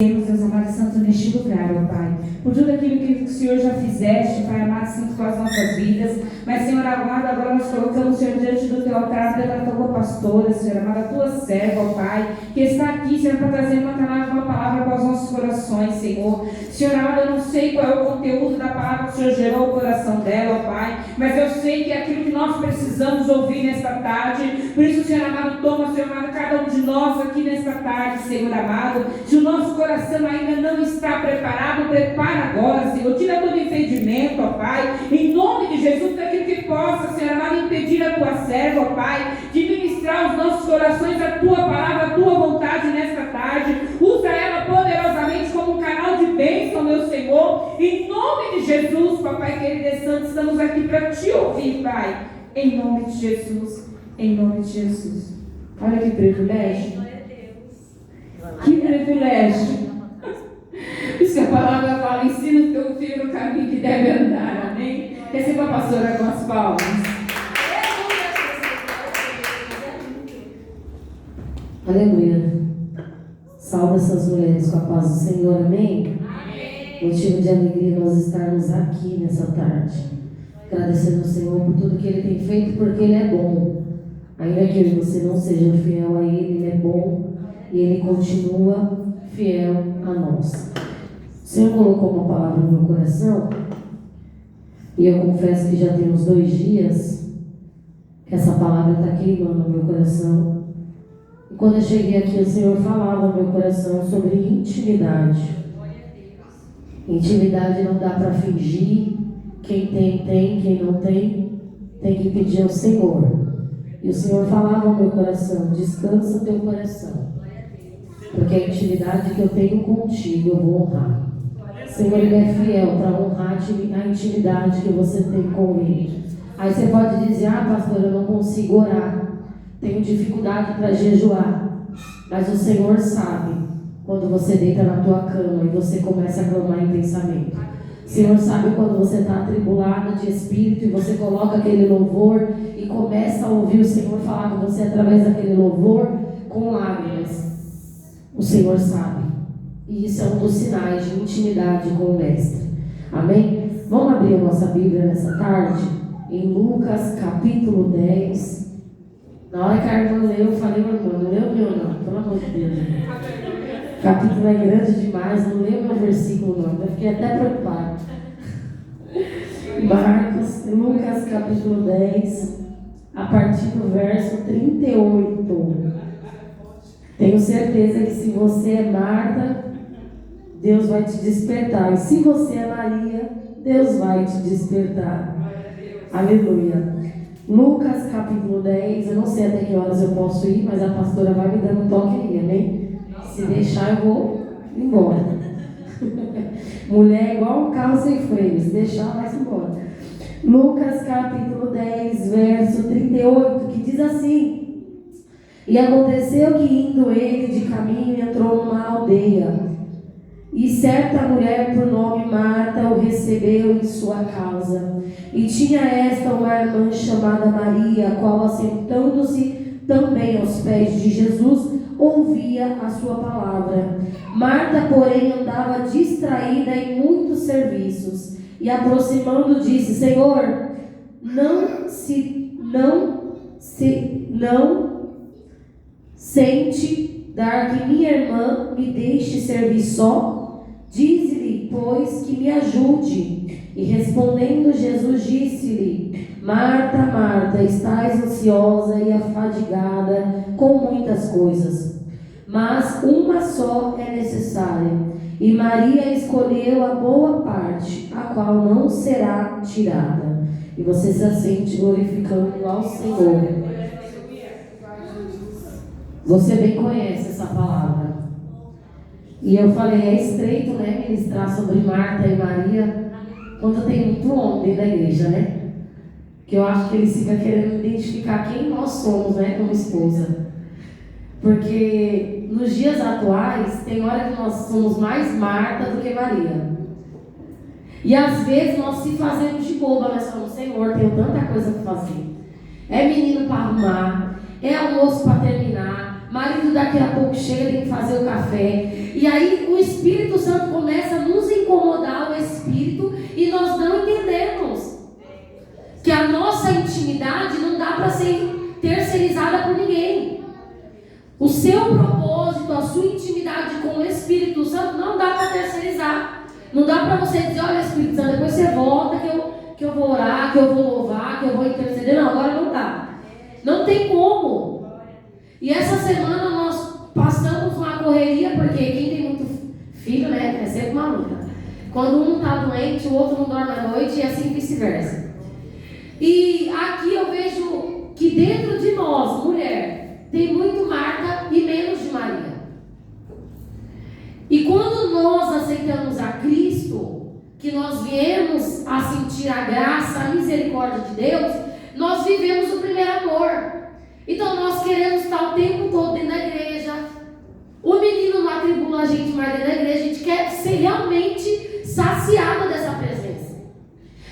Deus amado e santo, neste lugar, ó Pai, por tudo aquilo que o Senhor já fizeste, Pai amado, Santo, com as nossas vidas, mas Senhor amado, agora nós colocamos, Senhor, diante do teu altar, pela tua pastora, Senhor amado, a tua serva, ó Pai, que está aqui, Senhor, para trazer uma palavra para os nossos corações, Senhor. Senhor amado, eu não sei qual é o conteúdo da palavra que o Senhor gerou o coração dela, ó Pai, mas eu sei que é aquilo que nós precisamos ouvir nesta tarde. Por isso, Senhor amado, toma, Senhor amado, cada um de nós aqui nesta tarde, Senhor amado. Se o nosso coração ainda não está preparado, prepara agora, Senhor. Tira todo impedimento, ó Pai, em nome de Jesus, daquilo que possa, Senhor amado, impedir a tua serva, ó Pai, de ministrar os nossos corações a tua palavra, a tua vontade nesta tarde. Usa ela poderosamente como um canal de bênção, meu Senhor, em nome de Jesus, papai querido e santo, estamos aqui para te ouvir, Pai, em nome de Jesus, em nome de Jesus. Olha que privilégio. Que privilégio. Isso que a palavra fala, ensina o teu filho no caminho que deve andar, amém? Receba a pastora com as palmas. Aleluia. Salve essas mulheres com a paz do Senhor, amém? Motivo de alegria nós estarmos aqui nessa tarde, agradecendo ao Senhor por tudo que Ele tem feito, porque Ele é bom. Ainda que você não seja fiel a Ele, Ele é bom e Ele continua fiel a nós. O Senhor colocou uma palavra no meu coração e eu confesso que já tem uns 2 dias que essa palavra está queimando no meu coração. E quando eu cheguei aqui, o Senhor falava no meu coração sobre intimidade. Intimidade não dá para fingir. Quem tem, quem não tem que pedir ao Senhor. E o Senhor falava ao meu coração: descansa o teu coração, porque a intimidade que eu tenho contigo eu vou honrar. Senhor, Ele é fiel para honrar a intimidade que você tem com Ele. Aí você pode dizer: ah, pastor, eu não consigo orar, tenho dificuldade para jejuar. Mas o Senhor sabe quando você deita na tua cama e você começa a clamar em pensamento. O Senhor sabe quando você está atribulado de espírito e você coloca aquele louvor e começa a ouvir o Senhor falar com você através daquele louvor com lágrimas. O Senhor sabe. E isso é um dos sinais de intimidade com o Mestre. Amém? Vamos abrir a nossa Bíblia nessa tarde em Lucas capítulo 10. Na hora que a irmã leu, eu falei: meu irmão, não leu o meu não, pelo amor de Deus. O capítulo é grande demais, não leu meu versículo não, eu fiquei até preocupado. Lucas capítulo 10, a partir do verso 38. Tenho certeza que se você é Marta, Deus vai te despertar. E se você é Maria, Deus vai te despertar. Aleluia. Lucas capítulo 10, eu não sei até que horas eu posso ir, mas a pastora vai me dando um toque aí, amém? Se deixar, eu vou embora. Mulher é igual um carro sem freio, se deixar, vai embora. Lucas capítulo 10, verso 38, que diz assim: e aconteceu que indo ele de caminho entrou numa aldeia, e certa mulher por nome Marta o recebeu em sua casa. E tinha esta uma irmã chamada Maria, a qual, assentando-se também aos pés de Jesus, ouvia a sua palavra. Marta, porém, andava distraída em muitos serviços, e aproximando disse: Senhor, não sente dar que minha irmã me deixe servir só? Dize-lhe, pois, que me ajude. E respondendo Jesus disse-lhe: Marta, Marta, estás ansiosa e afadigada com muitas coisas, mas uma só é necessária. E Maria escolheu a boa parte, a qual não será tirada. E você se assente glorificando ao Senhor. Você bem conhece essa palavra. E eu falei, é estreito, né, ministrar sobre Marta e Maria, quando tem muito homem da igreja, né? Que eu acho que eles ficam querendo identificar quem nós somos, né, como esposa. Porque nos dias atuais, tem hora que nós somos mais Marta do que Maria. E às vezes nós se fazemos de boba, nós falamos: Senhor, tenho tanta coisa para fazer. É menino para arrumar, é almoço para terminar, marido daqui a pouco chega, tem que fazer o café. E aí o Espírito Santo começa a nos incomodar, o Espírito, e nós não entendemos que a nossa intimidade não dá para ser terceirizada por ninguém. O seu propósito, a sua intimidade com o Espírito Santo não dá para terceirizar. Não dá para você dizer, olha Espírito Santo, depois você volta que eu vou orar, que eu vou louvar, que eu vou interceder. Não, agora não dá. Não tem como. E essa semana nós passamos uma correria, porque quem tem muito filho, né, é sempre uma luta. Quando um está doente, o outro não dorme à noite e assim vice-versa. E aqui eu vejo que dentro de nós, mulher, tem muito Marta e menos de Maria. E quando nós aceitamos a Cristo, que nós viemos a sentir a graça, a misericórdia de Deus, nós vivemos o primeiro amor. Então nós queremos estar o tempo todo dentro da igreja. O menino não atribula a gente mais dentro da igreja, a gente quer ser realmente saciada dessa presença.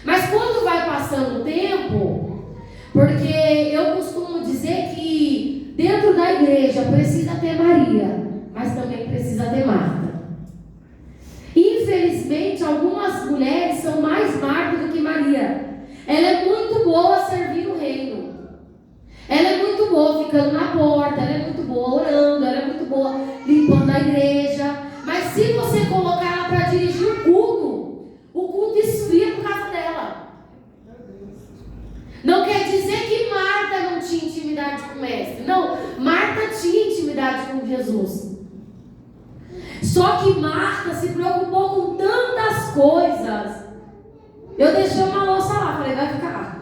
Mas quando vai passando o tempo, porque eu costumo dizer que dentro da igreja precisa ter Maria, mas também precisa ter Marta. Infelizmente, algumas mulheres são mais Marta do que Maria. Ela é muito boa servir o reino. Ela é muito boa ficando na porta, ela é muito boa orando, ela é muito boa limpando a igreja. Mas se você colocar ela para dirigir o culto esfria por causa dela. Não quer dizer que Marta não tinha intimidade com o mestre. Não, Marta tinha intimidade com Jesus. Só que Marta se preocupou com tantas coisas. Eu deixei uma louça lá, falei, vai ficar lá.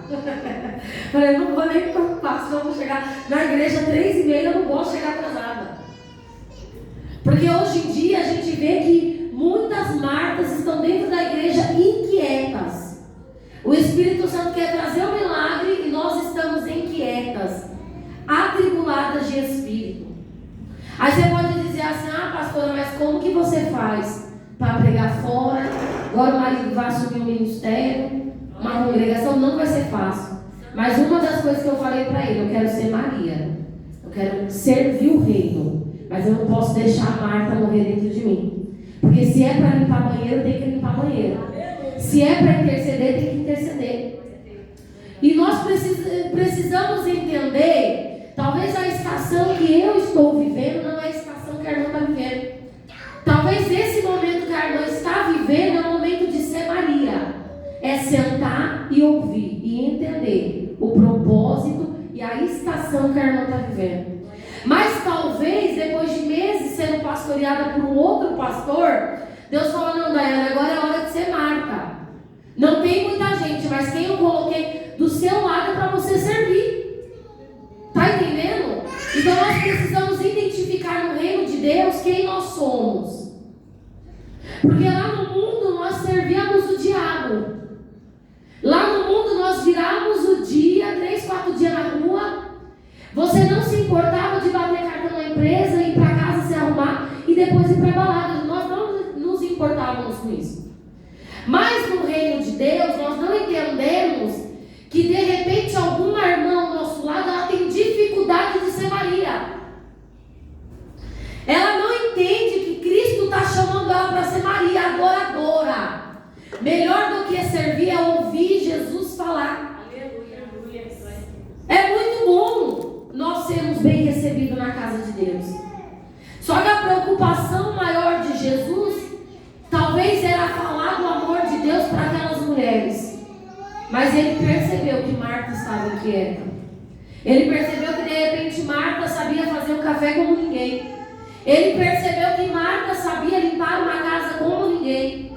Falei, não vou nem me preocupar, senão eu vou chegar na igreja 3h30, eu não posso chegar atrasada. Porque hoje em dia a gente vê que muitas Martas estão dentro da igreja inquietas. O Espírito Santo quer trazer um milagre e nós estamos inquietas, atribuladas de espírito. Aí você pode dizer assim, pastora, mas como que você faz para pregar fora? Agora o marido vai assumir um ministério, uma congregação, não vai ser fácil. Mas uma das coisas que eu falei para ele, eu quero ser Maria, eu quero servir o reino, mas eu não posso deixar a Marta morrer dentro de mim. Porque se é para limpar banheiro, tem que limpar banheiro. Se é para interceder, tem que interceder. E nós precisamos entender, talvez a estação que eu estou vivendo não é a estação que a irmã está vivendo. Talvez esse momento que a irmã está vivendo é o momento de ser Maria. É sentar e ouvir e entender o propósito e a estação que a irmã está vivendo. Mas talvez, depois de meses sendo pastoreada por um outro pastor, Deus fala, não, Daiane, agora é hora de ser Marta. Não tem muita gente, mas quem eu coloquei do seu lado é para você servir. Tá entendendo? Então nós precisamos identificar no reino de Deus quem nós somos. Porque lá no mundo nós servíamos o diabo. Lá no mundo nós virávamos o dia, 3, 4 dias na rua. Você não se importava de bater cartão na empresa, ir para casa se arrumar e depois ir para a balada. Nós não nos importávamos com isso. Mas no reino de Deus nós não entendemos que de repente alguma irmã ao nosso lado ela tem dificuldade de ser Maria. Ela não entende que Cristo está chamando ela para ser Maria, adoradora. Melhor do que servir é ouvir Jesus falar. É muito bom nós sermos bem recebidos na casa de Deus. Só que a preocupação maior de Jesus talvez era falar do amor de Deus para aquelas mulheres. Mas ele percebeu que Marta estava inquieta. Ele percebeu que de repente Marta sabia fazer um café como ninguém. Ele percebeu que Marta sabia limpar uma casa como ninguém.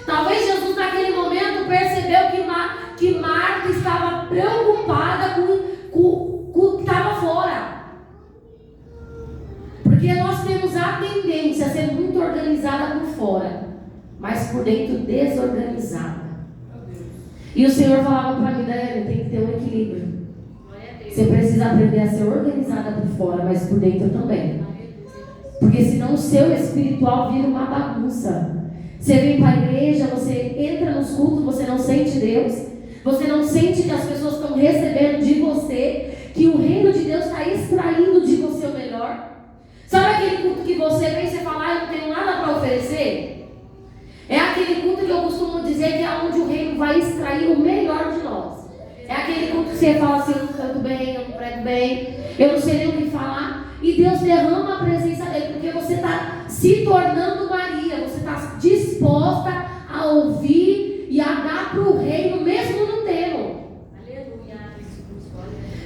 Talvez Jesus naquele momento percebeu que Marta estava preocupada com o que estava fora. Porque nós temos a tendência a ser muito organizada por fora, mas por dentro desorganizada. E o Senhor falava para mim, Daiane, tem que ter um equilíbrio. Você precisa aprender a ser organizada por fora, mas por dentro também. Porque senão o seu espiritual vira uma bagunça. Você vem para a igreja, você entra nos cultos, você não sente Deus. Você não sente que as pessoas estão recebendo de você, que o reino de Deus está extraindo de você o melhor. aquele culto que eu costumo dizer que é onde o reino vai extrair o melhor de nós. É aquele culto que você fala assim: eu não canto bem, eu não prego bem, eu não sei nem o que falar. E Deus derrama a presença dele, porque você está se tornando Maria. Você está disposta a ouvir e a dar para o reino, mesmo não tendo.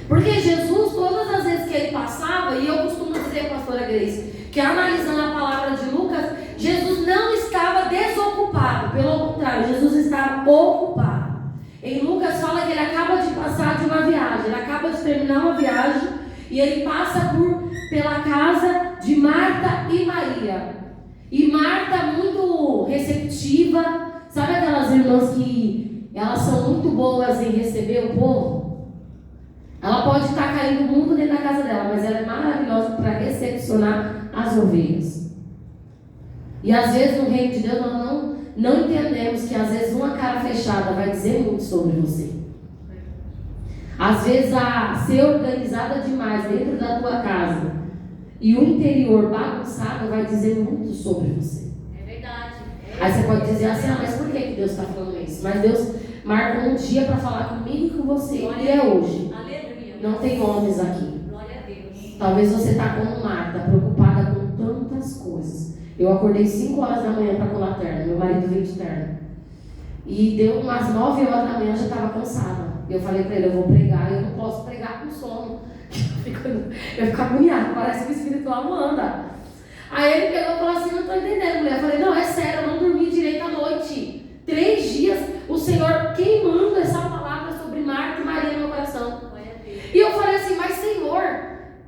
Porque Jesus, todas as vezes que ele passava, e eu costumo dizer, pastora Grace, que analisando a palavra de Lucas, Jesus não estava desocupado, pelo contrário, Jesus estava ocupado. Em Lucas fala que ele acaba de passar de uma viagem, ele acaba de terminar uma viagem e ele passa pela casa de Marta e Maria. E Marta, muito receptiva, sabe aquelas irmãs que elas são muito boas em receber o povo? Ela pode estar caindo o mundo dentro da casa dela, mas ela é maravilhosa para recepcionar as ovelhas. E às vezes no reino de Deus nós não entendemos que às vezes uma cara fechada vai dizer muito sobre você. Às vezes a ser organizada demais dentro da tua casa e o interior bagunçado vai dizer muito sobre você. É verdade. Aí você pode dizer assim: mas por que Deus está falando isso? Mas Deus marcou um dia para falar comigo e com você, e é hoje. Aleluia. Não tem nomes aqui. Glória a Deus. Talvez você está como Marta, preocupada com tantas coisas. Eu acordei 5 horas da manhã para colar terno, meu marido veio de terno. E deu umas 9 horas da manhã, eu já estava cansada. E eu falei para ele: eu vou pregar, eu não posso pregar com sono. Eu fico agoniada, parece que o espiritual não anda. Aí ele pegou e falou assim: não estou entendendo, mulher. Eu falei: não, é sério, eu não dormi direito à noite. 3 dias, o Senhor queimando essa palavra sobre Marta e Maria no meu coração. E eu falei assim: mas Senhor,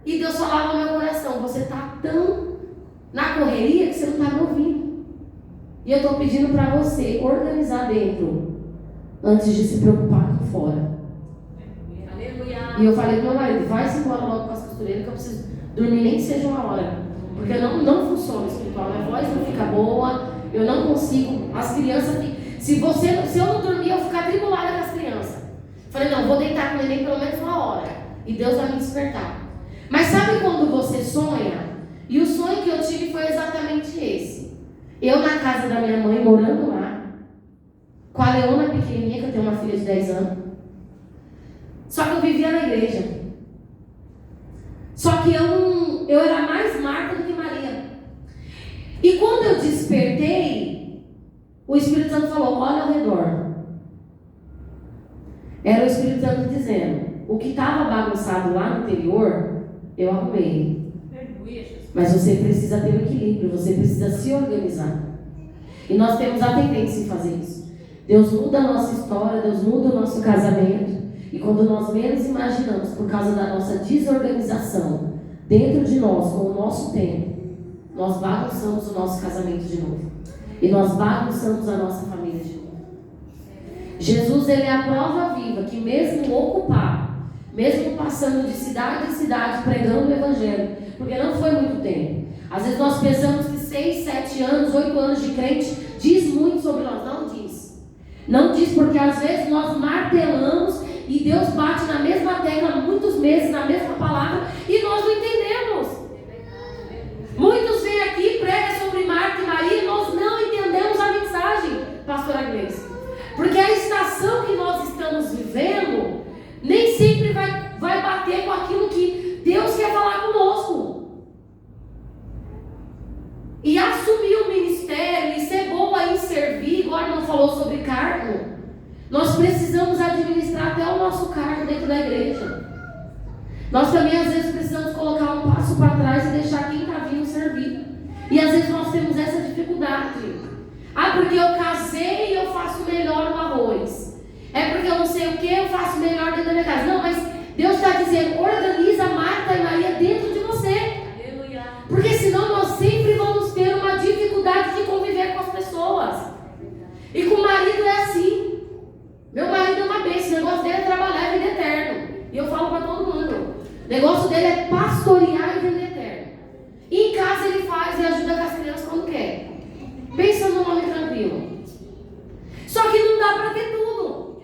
e Deus falava no meu coração: você está tão na correria que você não está me ouvindo. E eu estou pedindo para você organizar dentro, antes de se preocupar com fora. Aleluia. E eu falei pro meu marido: vai-se embora logo com as costureiras, que eu preciso dormir nem que seja 1 hora. Porque não funciona o espiritual, minha voz não fica boa, eu não consigo. As crianças, se eu não dormir, eu vou ficar atribulada com as crianças. Falei: não, vou deitar com o neném pelo menos 1 hora. E Deus vai me despertar. Mas sabe quando você sonha? E o sonho que eu tive foi exatamente esse. Eu na casa da minha mãe, morando lá, com a Leona pequenininha, que eu tenho uma filha de 10 anos. Só que eu vivia na igreja. Só que eu era mais Marta do que Maria. E quando eu despertei, o Espírito Santo falou: olha ao redor. Era o Espírito Santo dizendo: o que estava bagunçado lá no interior, eu arrumei. Mas você precisa ter o equilíbrio, você precisa se organizar. E nós temos a tendência em fazer isso. Deus muda a nossa história, Deus muda o nosso casamento. E quando nós menos imaginamos, por causa da nossa desorganização dentro de nós, com o nosso tempo, nós bagunçamos o nosso casamento de novo. E nós bagunçamos a nossa família de novo. Jesus, ele é a prova viva que mesmo ocupado, mesmo passando de cidade em cidade pregando o evangelho, porque não foi muito tempo. Às vezes nós pensamos que 6, 7 anos, 8 anos de crente diz muito sobre nós. Não diz. Não diz, porque às vezes nós martelamos e Deus bate na mesma tecla muitos meses, na mesma palavra, e nós não entendemos. Muitos vêm aqui, pregam sobre Marta e Maria, e nós não entendemos a mensagem, pastora Grace. Porque a estação que nós estamos vivendo nem sempre vai bater com aquilo que Deus quer falar conosco. E assumir o ministério e ser boa em servir, igual a irmã falou sobre cargo, nós precisamos administrar até o nosso cargo dentro da igreja. Nós também às vezes precisamos colocar um passo para trás e deixar quem está vindo servir. E às vezes nós temos essa dificuldade. Porque eu casei e eu faço melhor no arroz. É porque eu não sei o que, eu faço melhor dentro da minha casa. Não, mas Deus está dizendo: organiza Marta e Maria dentro de você. Aleluia. Porque senão nós sempre vamos ter uma dificuldade de conviver com as pessoas. E com o marido é assim. Meu marido é uma bênção, o negócio dele é trabalhar e vida eterno. E eu falo para todo mundo: o negócio dele é pastorear e vida eterno. E em casa ele faz e ajuda com as crianças quando quer. Pensa num homem tranquilo. Só que não dá para ter tudo,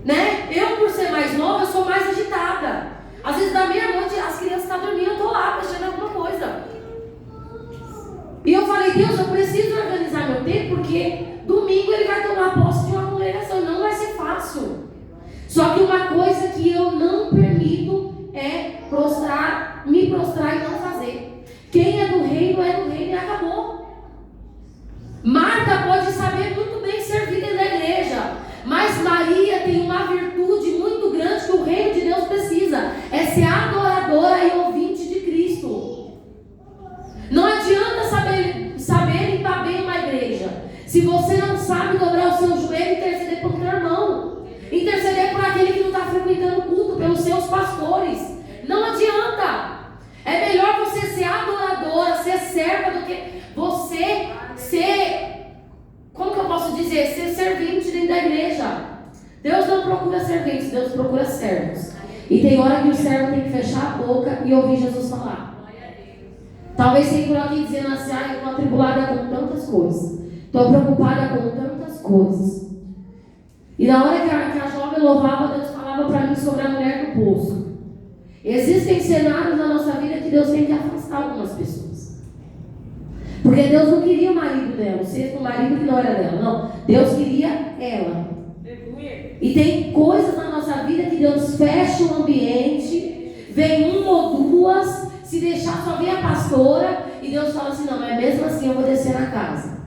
né? Eu, por ser mais nova, eu sou mais agitada. Às vezes da meia-noite as crianças estão dormindo, eu estou lá mexendo em alguma coisa. E eu falei: Deus, eu preciso organizar meu tempo, porque uma coisa que eu não permito é me prostrar e não fazer. Quem é do reino e acabou. Marta pode saber muito bem servir dentro da igreja, mas Maria tem uma virtude muito grande que o reino de Deus precisa, é ser adoradora e ouvinte de Cristo. Não adianta saber limpar bem uma igreja, se você não sabe dobrar o seu joelho e interceder por teu irmão, interceder por aquele que não está frequentando o culto, pelos seus pastores. Não adianta. É melhor você ser adoradora, ser serva, do que você ser, como que eu posso dizer, ser servente dentro da igreja. Deus não procura serventes, Deus procura servos. E tem hora que o servo tem que fechar a boca e ouvir Jesus falar. Talvez você por aqui dizendo assim: eu estou atribulada com tantas coisas, estou preocupada com tantas coisas. E na hora que a jovem louvava, Deus falava para mim sobre a mulher do poço. Existem cenários na nossa vida que Deus tem que afastar algumas pessoas. Porque Deus não queria o marido dela, o sexto marido que não era dela, não. Deus queria ela. E tem coisas na nossa vida que Deus fecha o ambiente, vem uma ou duas, se deixar só vem a pastora, e Deus fala assim: não, mas mesmo assim eu vou descer na casa.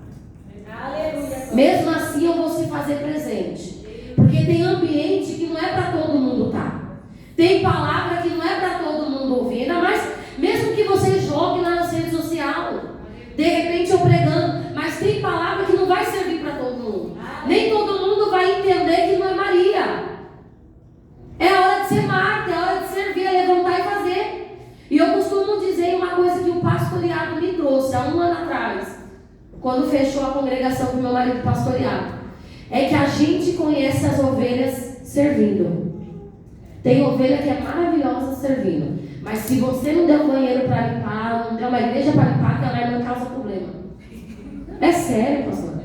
Aleluia. Mesmo assim eu vou se fazer presente. Porque tem ambiente que não é para todo mundo estar. Tem palavra que não é para todo mundo ouvir. Ainda mais, mesmo que você jogue lá nas redes sociais, de repente eu pregando, mas tem palavra que não vai servir para todo mundo. Nem todo mundo vai entender que não é Maria. É hora de ser Marta, é hora de servir, é levantar e fazer. E eu costumo dizer uma coisa que o pastoreado me trouxe há um ano atrás, quando fechou a congregação com meu marido pastoreado, é que a gente conhece as ovelhas servindo. Tem ovelha que é maravilhosa servindo, mas se você não der um banheiro para limpar, não der uma igreja para limpar, aquela irmã causa problema. É sério, pastor.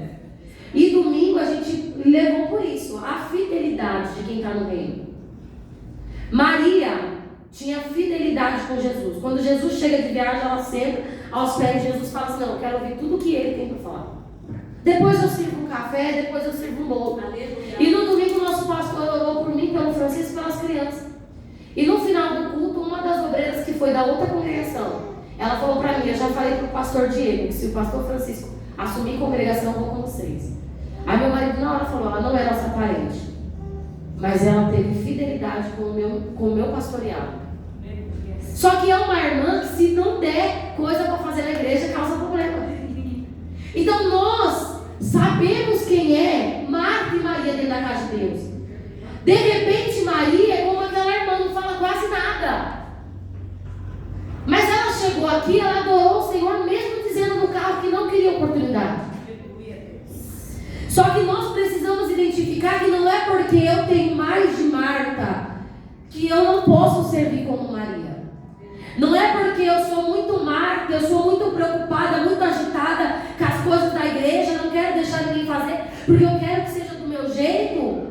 E domingo a gente levou por isso, a fidelidade de quem está no reino. Maria tinha fidelidade com Jesus. Quando Jesus chega de viagem, ela senta aos pés de Jesus e fala assim: não, eu quero ouvir tudo o que ele tem para falar. Depois eu sirvo um café, depois eu sirvo um bolo. E no domingo o nosso pastor orou por mim, pelo Francisco e pelas crianças. E no final do culto, uma das obreiras que foi da outra congregação, ela falou para mim: eu já falei para o pastor Diego que se o pastor Francisco assumir congregação, eu vou com vocês. Aí meu marido na hora falou: ela não é nossa parente, mas ela teve fidelidade com o meu pastoreado. Só que é uma irmã que, se não der coisa para fazer na igreja, causa problema. Então nós sabemos quem é Marta e Maria dentro da casa de Deus. De repente Maria é como aquela irmã, não fala quase nada, mas ela chegou aqui, ela adorou o Senhor, mesmo dizendo no carro que não queria oportunidade. Só que nós precisamos identificar que não é porque eu tenho mais de Marta que eu não posso servir como Maria. Não é porque eu sou muito Marta, eu sou muito preocupada, muito agitada com as coisas da igreja, não quero deixar ninguém fazer, porque eu quero que seja do meu jeito,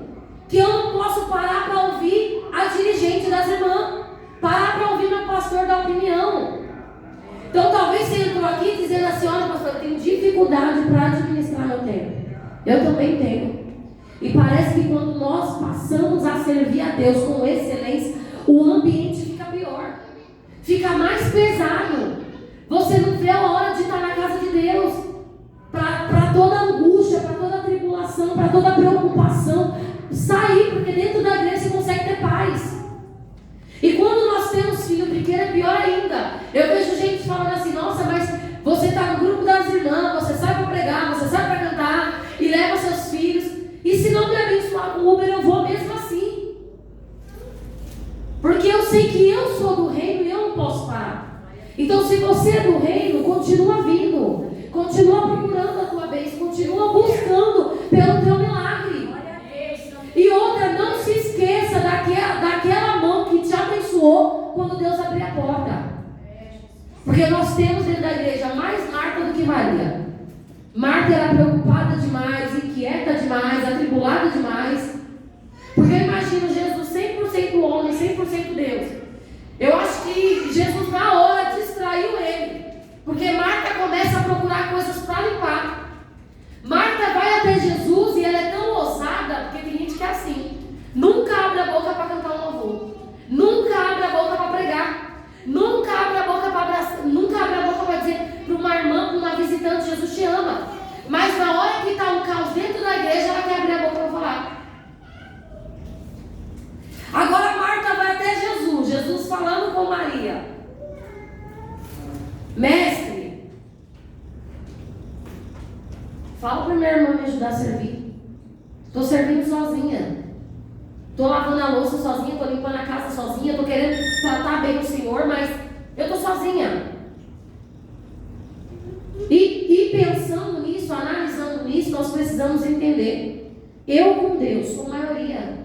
que eu não posso parar para ouvir a dirigente das irmãs, parar para ouvir meu pastor dar opinião. Então talvez você entrou aqui dizendo assim: olha, pastor, eu tenho dificuldade para administrar meu tempo. Eu também tenho. E parece que quando nós passamos a servir a Deus com excelência, o ambiente fica pior, fica mais pesado. Você não vê a hora de estar na casa de Deus, para toda angústia, para toda tribulação, para toda preocupação sair, porque dentro da igreja você consegue ter paz. E quando nós temos filho pequeno, é pior ainda. Eu vejo gente falando assim: nossa, mas você está no grupo das irmãs, você sabe para pregar, você sabe para cantar, e leva seus filhos, e se não me abençoar com Uber, eu vou mesmo assim, porque eu sei que eu sou do reino e eu não posso parar. Então, se você é do reino, continua vindo, continua procurando a tua bênção, continua buscando pelo teu milagre. E outra, não se esqueça daquela mão que te abençoou quando Deus abrir a porta. Porque nós temos dentro da igreja mais Marta do que Maria. Marta era preocupada demais, inquieta demais, atribulada demais. Porque eu imagino Jesus 100% homem, 100% Deus. Eu acho que Jesus na hora distraiu ele. Porque Marta começa a procurar coisas para limpar. Marta vai até Jesus e ela é tão ousada, porque tem gente que é assim. Nunca abre a boca para dentro da igreja ela quer abrir a boca para falar. Agora Marta vai até Jesus. Jesus falando com Maria: mestre, fala para minha irmã me ajudar a servir. Estou servindo sozinha. Estou lavando a louça sozinha, estou limpando a casa sozinha, estou querendo tratar bem o Senhor, mas eu estou sozinha. E pensando nisso, analisando nisso, nós precisamos entender: eu com Deus sou maioria.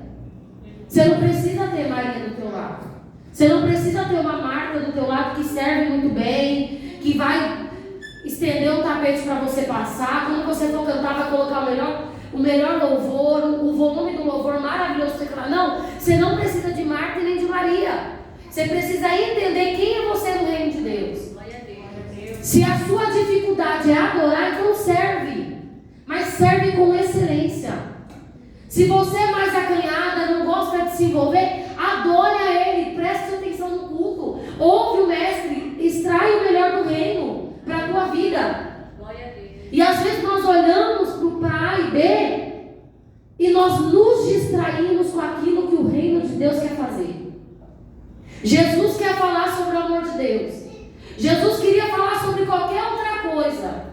Você não precisa ter Maria do teu lado. Você não precisa ter uma Marta do teu lado que serve muito bem, que vai estender o tapete para você passar. Quando você for cantar, vai colocar o melhor louvor, o volume do louvor maravilhoso. Você fala: não, você não precisa de Marta e nem de Maria. Você precisa entender quem é você no reino de Deus. Se a sua dificuldade é adorar, então serve. Mas serve com excelência. Se você é mais acanhada, não gosta de se envolver, adore a Ele, preste atenção no culto. Ouve o Mestre, extrai o melhor do reino para a tua vida. E às vezes nós olhamos para A e B e nós nos distraímos com aquilo que o reino de Deus quer fazer. Jesus quer falar sobre o amor de Deus. Jesus queria falar sobre qualquer outra coisa.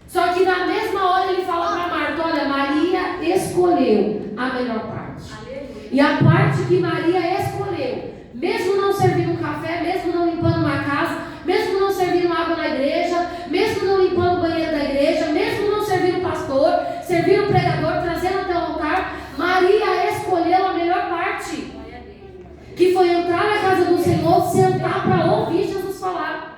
Só que na mesma hora ele fala para Marta: olha, Maria escolheu a melhor parte. E a parte que Maria escolheu, mesmo não servindo um café, mesmo não limpando uma casa, mesmo não servindo água na igreja, mesmo não limpando o banheiro da igreja, mesmo não servindo o pastor, servindo o pregador, trazendo até o altar, Maria escolheu a melhor parte, que foi entrar na casa do Senhor, sentar para ouvir Jesus falar.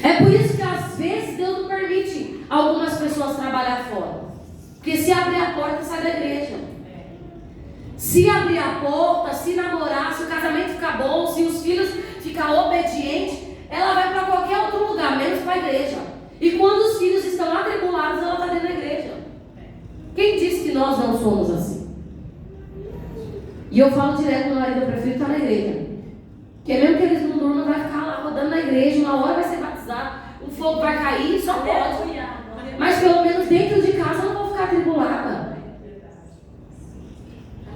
É por isso que às vezes Deus não permite algumas pessoas trabalhar fora. Porque se abrir a porta, sai da igreja. Se abrir a porta, se namorar, se o casamento ficar bom, se os filhos ficar obedientes, ela vai para qualquer outro lugar, menos para a igreja. E quando os filhos estão atribulados, ela está dentro da igreja. Quem disse que nós não somos assim? E eu falo direto com o marido: eu prefiro estar na igreja. Porque mesmo que eles não durmam, vai ficar lá rodando na igreja, uma hora vai ser batizado, o fogo vai cair, só pode. Mas pelo menos dentro de casa eu não vou ficar atribulada.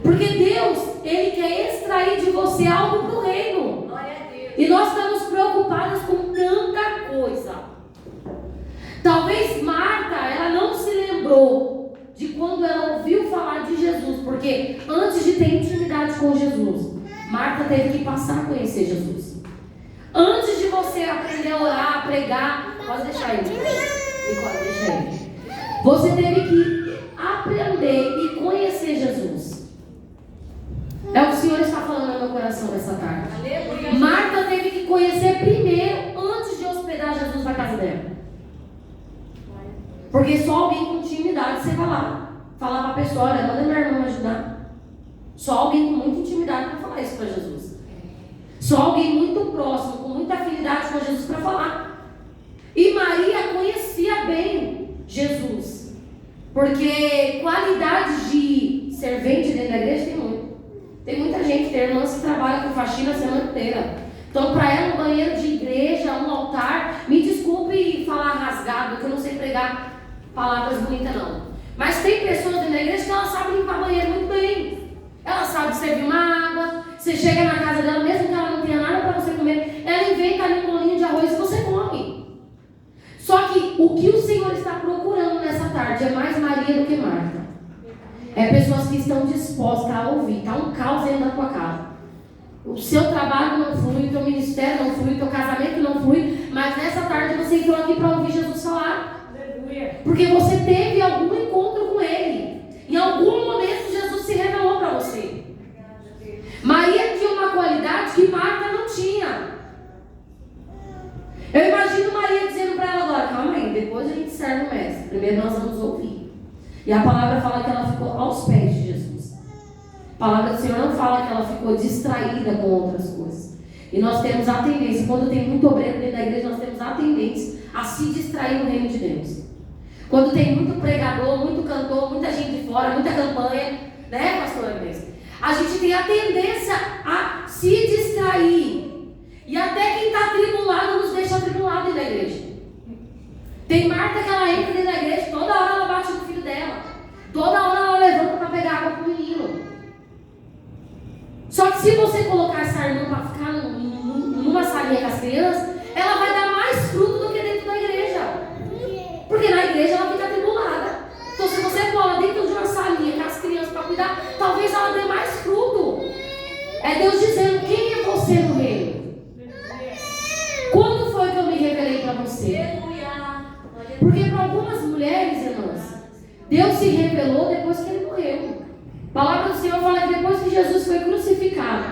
Porque Deus, Ele quer extrair de você algo para o reino. E nós estamos preocupados com tanta coisa. Talvez Marta, ela não se lembrou de quando ela ouviu falar de Jesus. Porque antes de ter intimidade com Jesus, Marta teve que passar a conhecer Jesus. Antes de você aprender a orar, a pregar, pode deixar ele. Nicole, deixa ele. Você teve que aprender e conhecer Jesus. É o que o Senhor está falando no meu coração nessa tarde. Marta teve que conhecer primeiro, antes de hospedar Jesus na casa dela. Porque só alguém com intimidade você vai lá falar para a pessoa: olha, manda minha irmã me ajudar. Só alguém com muita intimidade para falar isso para Jesus. Só alguém muito próximo, com muita afinidade com Jesus para falar. E Maria conhecia bem Jesus. Porque qualidade de servente dentro da igreja tem muito. Tem muita gente, tem irmãs que trabalham com faxina a semana inteira. Então, para ela, um banheiro de igreja, um altar, me desculpe falar rasgado, que eu não sei pregar palavras bonitas não. Mas tem pessoas dentro da igreja que elas sabem limpar banheiro muito bem. Ela sabe servir uma água. Você chega na casa dela, mesmo que ela não tenha nada para você comer, ela inventa ali um bolinho de arroz e você come. Só que o que o Senhor está procurando nessa tarde é mais Maria do que Marta. É pessoas que estão dispostas a ouvir. Está um caos dentro da tua casa. O seu trabalho não flui, o teu ministério não flui, o teu casamento não flui, mas nessa tarde você entrou aqui para ouvir Jesus falar. Porque você teve algum encontro com Ele. Em algum momento Jesus se revelou para você. Maria tinha uma qualidade que Marta não tinha. Eu imagino Maria dizendo para ela agora: calma aí, depois a gente serve o mestre. Primeiro nós vamos ouvir. E a palavra fala que ela ficou aos pés de Jesus. A palavra do Senhor não fala que ela ficou distraída com outras coisas. E nós temos a tendência, quando tem muito obreiro dentro da igreja, nós temos a tendência a se distrair no reino de Deus. Quando tem muito pregador, muito cantor, muita gente de fora, muita campanha, né, pastor Inês? A gente tem a tendência a se distrair. E até quem está atribulado nos deixa atribulado dentro da igreja. Tem Marta que ela entra dentro da igreja, toda hora ela bate no filho dela. se você colocar essa irmã para ficar numa salinha com as crianças, ela vai dar mais fruto do que dentro da igreja. Porque na igreja ela fica atribulada. Então se você pôr ela dentro de uma salinha com as crianças para cuidar, talvez ela dê mais fruto. É Deus dizendo, quem é você no reino? Quando foi que eu me revelei para você? Porque para algumas mulheres, irmãs, Deus se revelou depois que ele morreu. A palavra do Senhor fala que depois que Jesus foi crucificado,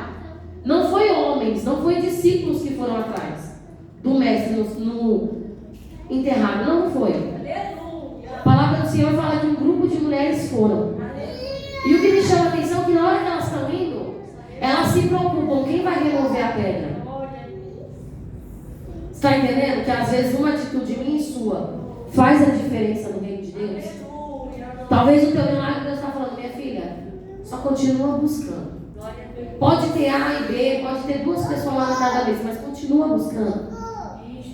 não foi homens, não foi discípulos que foram atrás do mestre no enterrado, não foi. A palavra do Senhor fala que um grupo de mulheres foram. E o que me chama a atenção é que na hora que elas estão indo, elas se preocupam, quem vai remover a pedra? Você está entendendo? Que às vezes uma atitude minha e sua faz a diferença no reino de Deus. Talvez o teu milagre, Deus está falando, minha filha, só continua buscando. Pode ter A e B, pode ter duas pessoas lá na cada vez, mas continua buscando.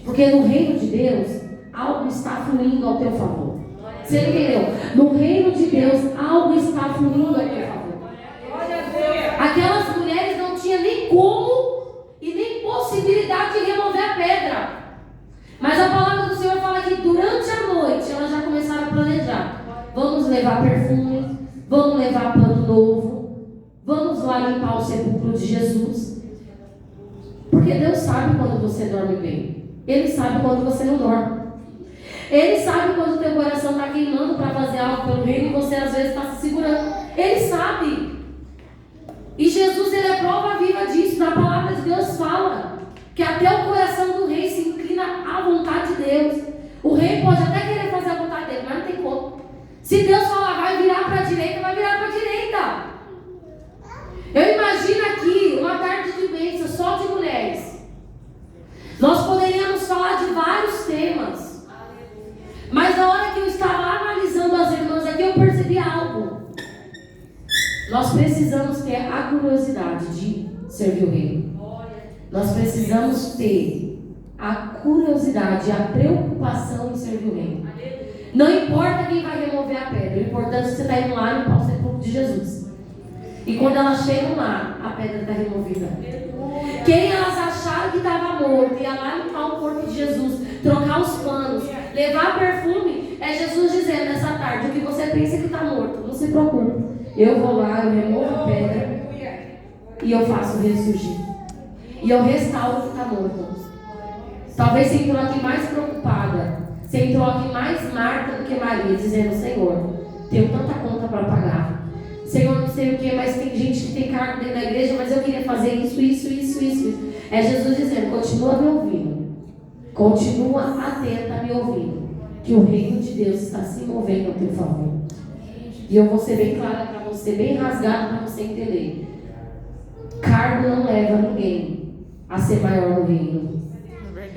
Porque no reino de Deus, algo está fluindo ao teu favor. Você entendeu? No reino de Deus, algo está fluindo ao teu favor. Aquelas mulheres não tinham nem como e nem possibilidade de remover a pedra. Mas a palavra do Senhor fala que durante a noite elas já começaram a planejar. Vamos levar perfume, vamos levar pano novo, vamos lá limpar o sepulcro de Jesus. Porque Deus sabe quando você dorme bem. Ele sabe quando você não dorme. Ele sabe quando o teu coração está queimando para fazer algo pelo reino e você às vezes está se segurando. Ele sabe. E Jesus, ele é prova viva disso. Na palavra de Deus fala que até o coração do rei se inclina à vontade de Deus. O rei pode até querer fazer a vontade dele, mas não tem como. Se Deus falar, vai virar para a direita, vai virar para a direita. Eu imagino aqui uma tarde de bênção só de mulheres. Nós poderíamos falar de vários temas. Mas na hora que eu estava analisando as irmãs aqui, eu percebi algo. Nós precisamos ter a curiosidade de servir o rei. Nós precisamos ter a curiosidade, a preocupação em servir o rei. Não importa quem vai remover a pedra, o importante é que você está indo lá limpar o sepulcro de Jesus. E quando elas chegam lá, a pedra está removida. Quem elas acharam que estava morto, ia lá limpar o corpo de Jesus, trocar os panos, levar perfume, é Jesus dizendo nessa tarde, o que você pensa que está morto, não se preocupe. Eu vou lá, eu removo a pedra e eu faço ressurgir. E eu restauro o que está morto. Talvez você entrou aqui mais preocupada. Você entrou aqui mais Marta do que Maria, dizendo, Senhor, tenho tanta conta para pagar. Senhor, não sei o que, mas tem gente que tem cargo dentro da igreja, mas eu queria fazer isso. É Jesus dizendo, continua me ouvindo. Continua atenta a me ouvindo. Que o reino de Deus está se movendo ao teu favor. E eu vou ser bem clara para você, bem rasgada para você entender. Cargo não leva ninguém a ser maior no reino.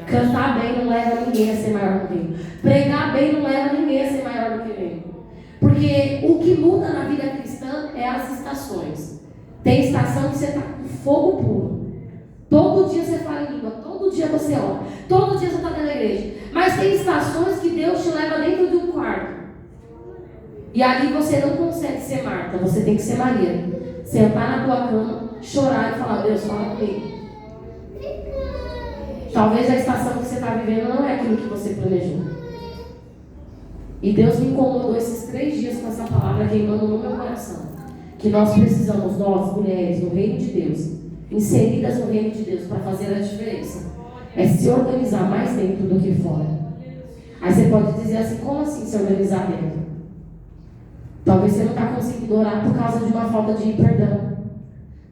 Cantar bem não leva ninguém a ser maior do que ele. Pregar bem não leva ninguém a ser maior do que ele. Porque o que muda na vida cristã é as estações. Tem estação que você está com fogo puro. Todo dia você fala em língua, todo dia você ora, todo dia você está dentro da igreja. Mas tem estações que Deus te leva dentro de um quarto. E ali você não consegue ser Marta, você tem que ser Maria. Sentar na tua cama, chorar e falar, Deus, fala comigo. Talvez a estação que você está vivendo não é aquilo que você planejou. E Deus me incomodou esses 3 dias com essa palavra queimando no meu coração. Que nós precisamos, nós mulheres, no reino de Deus, inseridas no reino de Deus, para fazer a diferença. É se organizar mais dentro do que fora. Aí você pode dizer assim, como assim se organizar dentro? Talvez você não está conseguindo orar por causa de uma falta de perdão.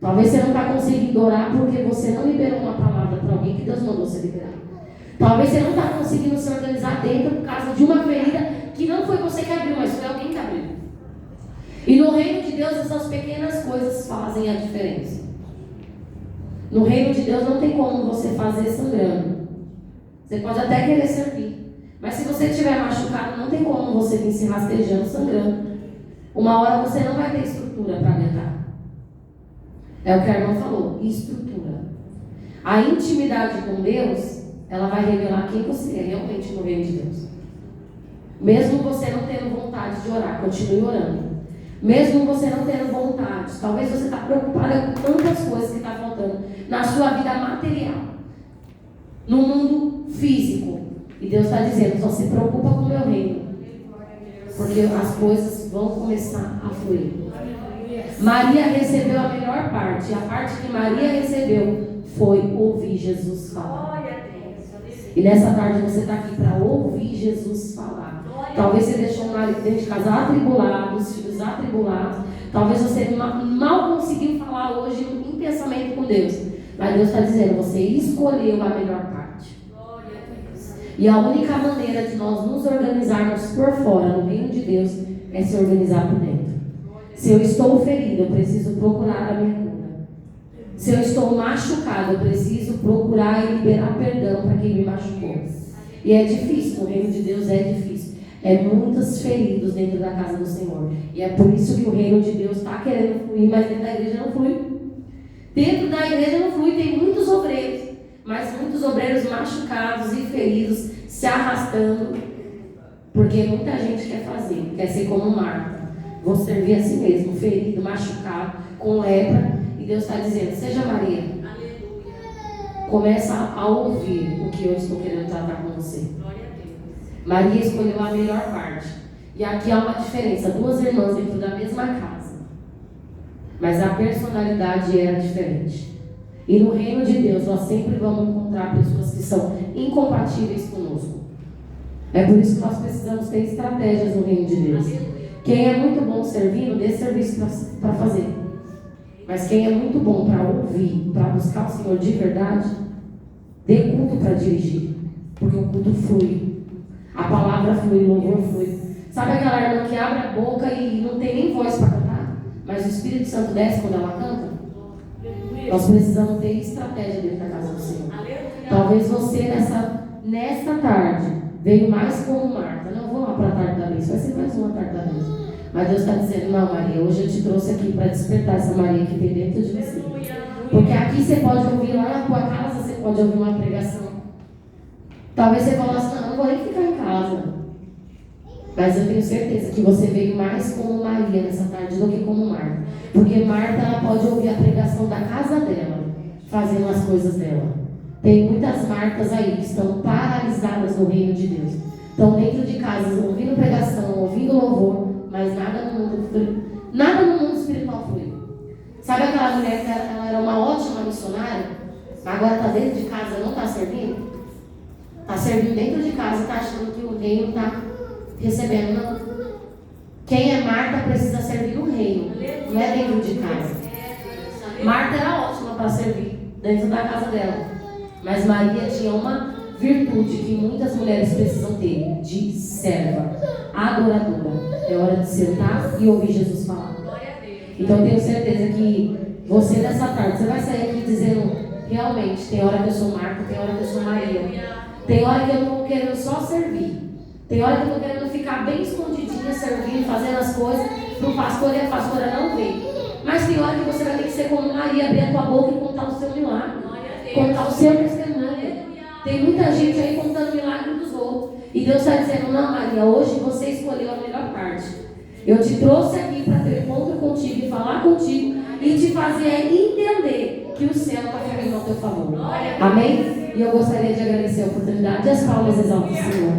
Talvez você não está conseguindo orar porque você não liberou uma palavra para alguém que Deus mandou você liberar. Talvez você não está conseguindo se organizar dentro por causa de uma ferida que não foi você que abriu, mas foi alguém que abriu. E no reino de Deus, essas pequenas coisas fazem a diferença. No reino de Deus não tem como você fazer sangrando. Você pode até querer servir, mas se você estiver machucado, não tem como você vir se rastejando, sangrando. Uma hora você não vai ter estrutura para aguentar. É o que a irmã falou, estrutura. A intimidade com Deus, ela vai revelar quem você é realmente no reino de Deus. Mesmo você não tendo vontade de orar, continue orando. Mesmo você não tendo vontade, talvez você está preocupada com tantas coisas que está faltando na sua vida material, no mundo físico. E Deus está dizendo, só se preocupa com o meu reino, porque as coisas vão começar a fluir. Maria recebeu a melhor parte. A parte que Maria recebeu foi ouvir Jesus falar. E nessa tarde você está aqui para ouvir Jesus falar. Talvez você deixou o marido dentro de casa atribulado, os filhos atribulados. Talvez você mal conseguiu falar hoje em pensamento com Deus. Mas Deus está dizendo, você escolheu a melhor parte. E a única maneira de nós nos organizarmos por fora no reino de Deus é se organizar por dentro. Se eu estou ferido, eu preciso procurar a minha cura. Se eu estou machucado, eu preciso procurar e liberar perdão para quem me machucou. E é difícil, o reino de Deus é difícil. É muitos feridos dentro da casa do Senhor. E é por isso que o reino de Deus está querendo fluir, mas dentro da igreja não flui. Dentro da igreja não flui, tem muitos obreiros. Mas muitos obreiros machucados e feridos, se arrastando. Porque muita gente quer fazer, quer ser como Marta. Vou servir a si mesmo, ferido, machucado, com lepra. E Deus está dizendo, seja Maria. Aleluia. Começa a ouvir o que eu estou querendo tratar com você. Maria escolheu a melhor parte. E aqui há uma diferença. Duas irmãs dentro da mesma casa. Mas a personalidade era diferente. E no reino de Deus, nós sempre vamos encontrar pessoas que são incompatíveis conosco. É por isso que nós precisamos ter estratégias no reino de Deus. Quem é muito bom servindo, dê serviço para fazer. Mas quem é muito bom para ouvir, para buscar o Senhor de verdade, dê culto para dirigir. Porque o culto flui. A palavra flui, o louvor flui. Sabe aquela irmã que abre a boca e não tem nem voz para cantar? Mas o Espírito Santo desce quando ela canta? Nós precisamos ter estratégia dentro da casa do Senhor. Talvez você nesta tarde veio mais como Marta. Não, vou lá para a tarde da bênção. Vai ser mais uma tarde da bênção. Mas Deus está dizendo, não Maria, hoje eu te trouxe aqui para despertar essa Maria que tem dentro de você. Porque aqui você pode ouvir, lá na tua casa você pode ouvir uma pregação. Talvez você fale assim, não vou nem ficar em casa. Mas eu tenho certeza que você veio mais como Maria nessa tarde do que como Marta. Porque Marta ela pode ouvir a pregação da casa dela, fazendo as coisas dela. Tem muitas Martas aí que estão paralisadas no reino de Deus. Estão dentro de casa, ouvindo pregação, ouvindo louvor, mas nada no mundo espiritual flui. Sabe aquela mulher que ela era uma ótima missionária, mas agora está dentro de casa, não está servindo? Está servindo dentro de casa e está achando que o reino está recebendo. Não. Quem é Marta precisa servir no reino, não é dentro de casa. Marta era ótima para servir dentro da casa dela, mas Maria tinha uma virtude que muitas mulheres precisam ter, de serva, adoradora. É hora de sentar e ouvir Jesus falar. Então eu tenho certeza que você nessa tarde, você vai sair aqui dizendo, realmente, tem hora que eu sou Marta, tem hora que eu sou Maria. Tem hora que eu não estou querendo só servir. Tem hora que eu estou querendo ficar bem escondidinha, servindo, fazendo as coisas, para o pastor e a pastora não ver. Mas tem hora que você vai ter que ser como Maria, abrir a tua boca e contar o seu milagre. Contar o seu testemunho. Tem muita gente aí contando o milagre dos outros. E Deus está dizendo, não Maria, hoje você escolheu a melhor parte. Eu te trouxe aqui para ter encontro contigo e falar contigo e te fazer entender que o céu está fluindo ao teu favor. Amém? E eu gostaria de agradecer a oportunidade e as palmas exaltam o Senhor.